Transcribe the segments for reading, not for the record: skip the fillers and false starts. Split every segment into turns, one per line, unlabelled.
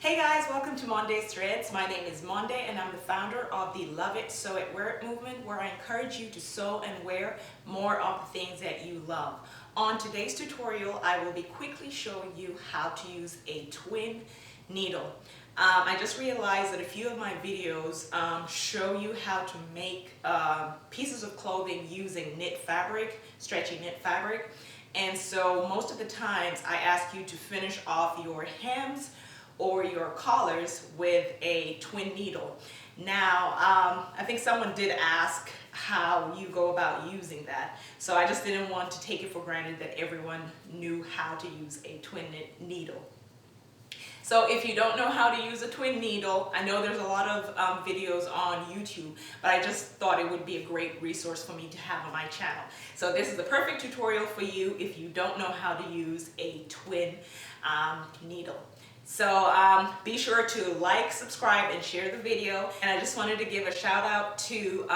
Hey guys, welcome to Monday's Threads. My name is Monday and I'm the founder of the Love It, Sew It, Wear It movement, where I encourage you to sew and wear more of the things that you love. On today's tutorial, I will be quickly showing you how to use a twin needle. I just realized that a few of my videos show you how to make pieces of clothing using knit fabric, stretchy knit fabric. And so most of the times I ask you to finish off your hems or your collars with a twin needle. Now, I think someone did ask how you go about using that. So I just didn't want to take it for granted that everyone knew how to use a twin needle. So if you don't know how to use a twin needle, I know there's a lot of videos on YouTube, but I just thought it would be a great resource for me to have on my channel. So this is the perfect tutorial for you if you don't know how to use a twin needle. So be sure to like, subscribe, and share the video. And I just wanted to give a shout out to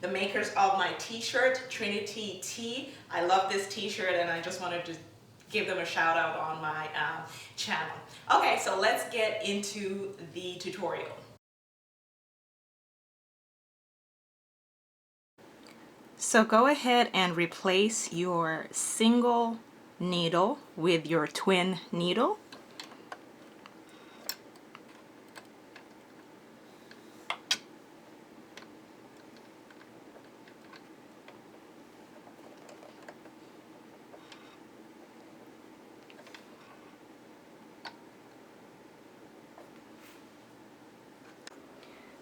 the makers of my t-shirt, Trinity T. I love this t-shirt and I just wanted to give them a shout out on my channel. Okay, so let's get into the tutorial. So go ahead and replace your single needle with your twin needle.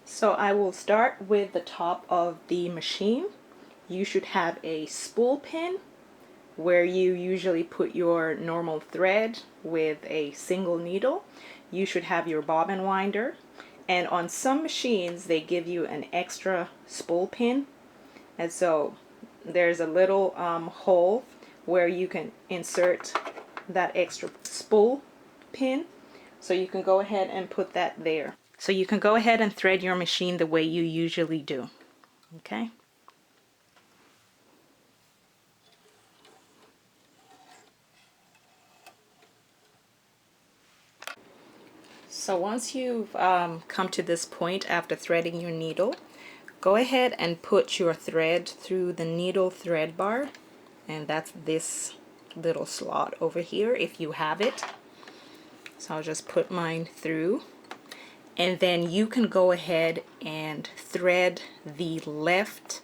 So I will start with the top of the machine. You should have a spool pin where you usually put your normal thread with a single needle. You should have your bobbin winder, and on some machines they give you an extra spool pin, and so there's a little hole where you can insert that extra spool pin, so you can go ahead and put that there. So you can go ahead and thread your machine the way you usually do. Okay. So once you've come to this point after threading your needle, go ahead and put your thread through the needle thread bar, and that's this little slot over here if you have it. So I'll just put mine through, and then you can go ahead and thread the left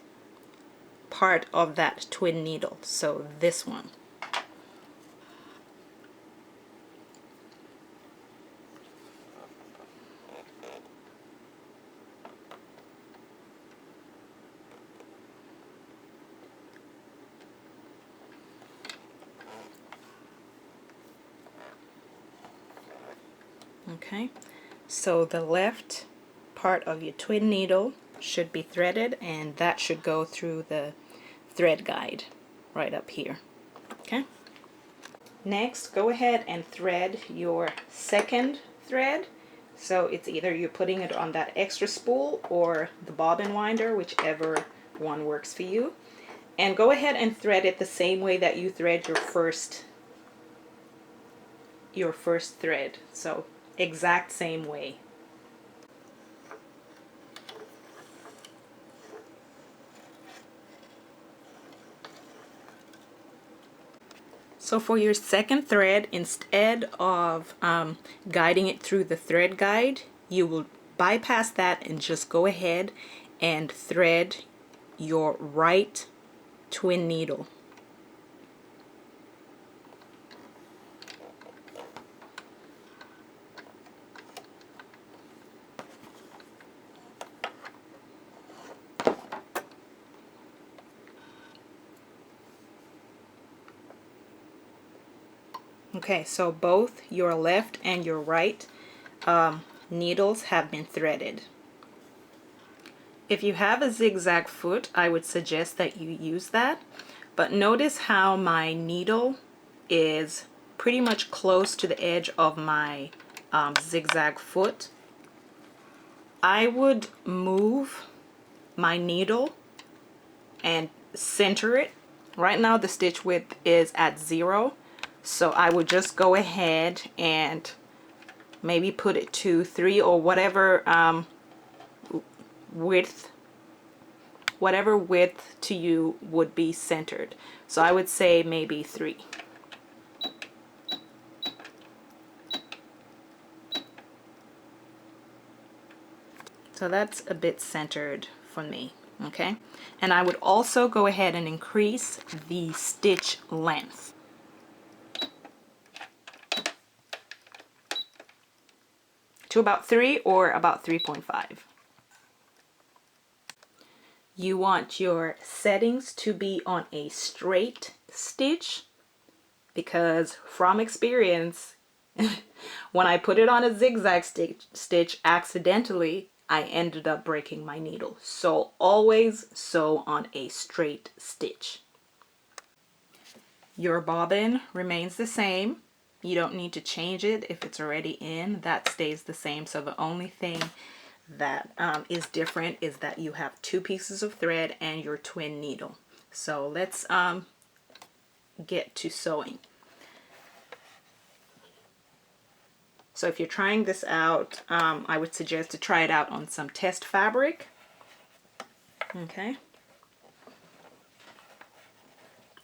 part of that twin needle, so this one. Okay, so the left part of your twin needle should be threaded, and that should go through the thread guide right up here. Okay, next go ahead and thread your second thread. So it's either you're putting it on that extra spool or the bobbin winder, whichever one works for you, and go ahead and thread it the same way that you thread your first thread. So exact same way. So for your second thread, instead of guiding it through the thread guide, you will bypass that and just go ahead and thread your right twin needle. Okay, so both your left and your right needles have been threaded. If you have a zigzag foot, I would suggest that you use that. But notice how my needle is pretty much close to the edge of my zigzag foot. I would move my needle and center it. Right now the stitch width is at 0. So I would just go ahead and maybe put it to 3 or whatever width, whatever width to you would be centered. So I would say maybe 3. So that's a bit centered for me, okay? And I would also go ahead and increase the stitch length to about 3 or about 3.5. You want your settings to be on a straight stitch, because from experience, when I put it on a zigzag stitch accidentally, I ended up breaking my needle. So always sew on a straight stitch. Your bobbin remains the same. You don't need to change it if it's already in. That stays the same. So the only thing that is different is that you have 2 pieces of thread and your twin needle. So let's get to sewing. So if you're trying this out, I would suggest to try it out on some test fabric. Okay.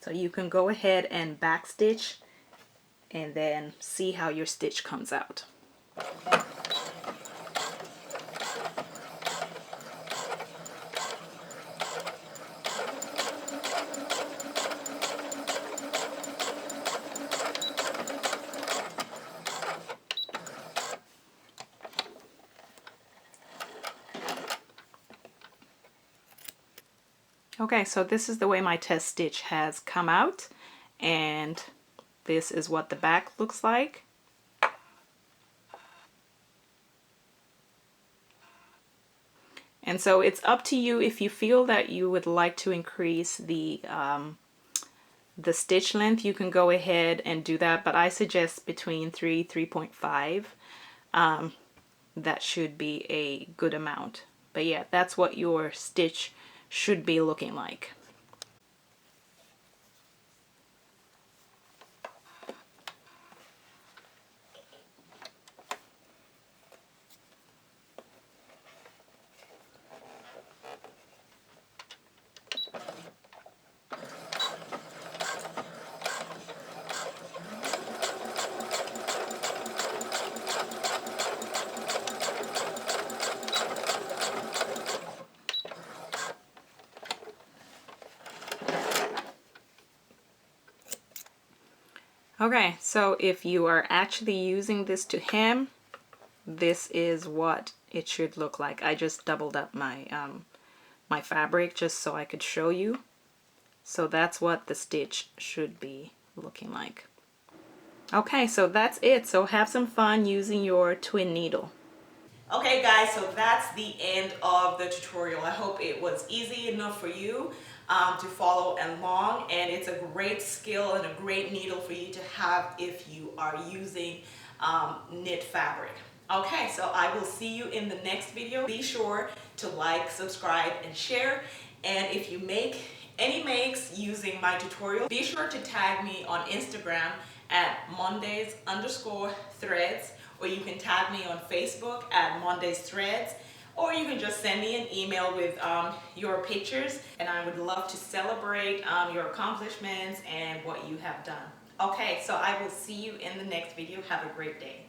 So you can go ahead and backstitch and then see how your stitch comes out. Okay, so this is the way my test stitch has come out, and this is what the back looks like. And so it's up to you if you feel that you would like to increase the stitch length, you can go ahead and do that, but I suggest between 3.5. That should be a good amount. But yeah, that's what your stitch should be looking like. Okay, so if you are actually using this to hem, this is what it should look like. I just doubled up my my fabric just so I could show you. So that's what the stitch should be looking like. Okay, so that's it. So have some fun using your twin needle. Okay guys, so that's the end of the tutorial. I hope it was easy enough for you to follow along, and it's a great skill and a great needle for you to have if you are using knit fabric. Okay, so I will see you in the next video. Be sure to like, subscribe, and share. And if you make any makes using my tutorial, be sure to tag me on Instagram at Mondays_threads, or you can tag me on Facebook at Mondays Threads, or you can just send me an email with your pictures, and I would love to celebrate your accomplishments and what you have done. Okay, so I will see you in the next video. Have a great day.